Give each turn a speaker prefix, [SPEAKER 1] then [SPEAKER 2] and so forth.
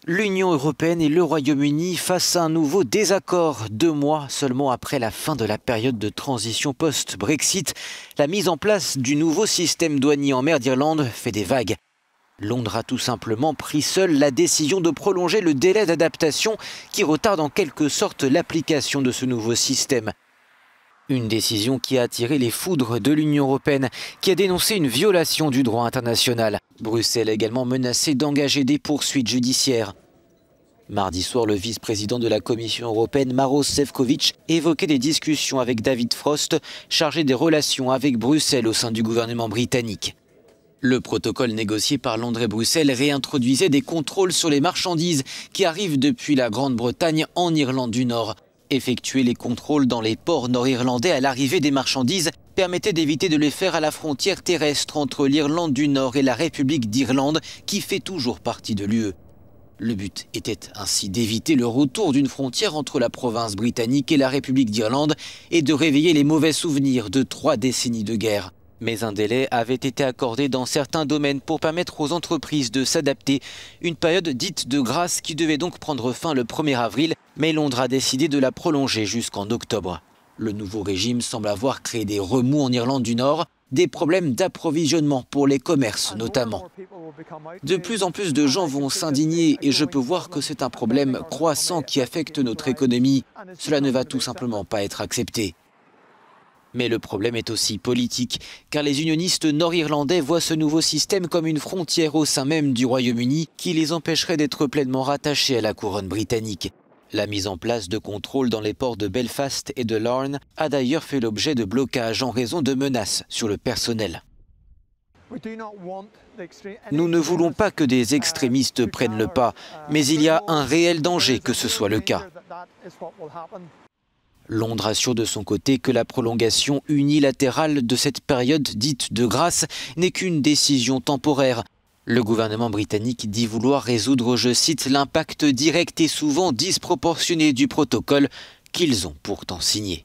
[SPEAKER 1] L'Union européenne et le Royaume-Uni face à un nouveau désaccord. 2 mois seulement après la fin de la période de transition post-Brexit, la mise en place du nouveau système douanier en mer d'Irlande fait des vagues. Londres a tout simplement pris seule la décision de prolonger le délai d'adaptation qui retarde en quelque sorte l'application de ce nouveau système. Une décision qui a attiré les foudres de l'Union européenne, qui a dénoncé une violation du droit international. Bruxelles a également menacé d'engager des poursuites judiciaires. Mardi soir, le vice-président de la Commission européenne, Maroš Šefčovič, évoquait des discussions avec David Frost, chargé des relations avec Bruxelles au sein du gouvernement britannique. Le protocole négocié par Londres et Bruxelles réintroduisait des contrôles sur les marchandises qui arrivent depuis la Grande-Bretagne en Irlande du Nord. Effectuer les contrôles dans les ports nord-irlandais à l'arrivée des marchandises permettait d'éviter de les faire à la frontière terrestre entre l'Irlande du Nord et la République d'Irlande, qui fait toujours partie de l'UE. Le but était ainsi d'éviter le retour d'une frontière entre la province britannique et la République d'Irlande et de réveiller les mauvais souvenirs de 3 décennies de guerre. Mais un délai avait été accordé dans certains domaines pour permettre aux entreprises de s'adapter. Une période dite de grâce qui devait donc prendre fin le 1er avril, mais Londres a décidé de la prolonger jusqu'en octobre. Le nouveau régime semble avoir créé des remous en Irlande du Nord, des problèmes d'approvisionnement pour les commerces notamment. De plus en plus de gens vont s'indigner et je peux voir que c'est un problème croissant qui affecte notre économie. Cela ne va tout simplement pas être accepté. Mais le problème est aussi politique, car les unionistes nord-irlandais voient ce nouveau système comme une frontière au sein même du Royaume-Uni qui les empêcherait d'être pleinement rattachés à la couronne britannique. La mise en place de contrôles dans les ports de Belfast et de Larne a d'ailleurs fait l'objet de blocages en raison de menaces sur le personnel. Nous ne voulons pas que des extrémistes prennent le pas, mais il y a un réel danger que ce soit le cas. Londres assure de son côté que la prolongation unilatérale de cette période dite de grâce n'est qu'une décision temporaire. Le gouvernement britannique dit vouloir résoudre, je cite, l'impact direct et souvent disproportionné du protocole qu'ils ont pourtant signé.